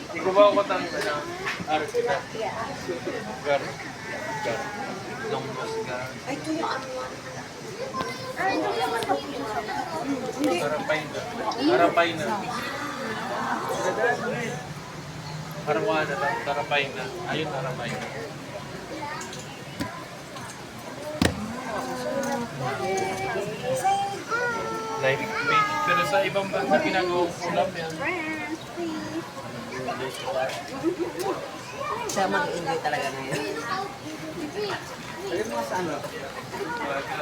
Ikaw ba ako tang arts ka? Gar. Gar. Long nose gar. Ay, ito yung ano. Harapay na. Harapay na. Harwana na. Harapay na. Ayun, harapay na. Live page. Pero sa ibang banda, ginagawang ulam yan. Siya mag-enjoy talaga ngayon. Ayun mo sa ano? Talaga.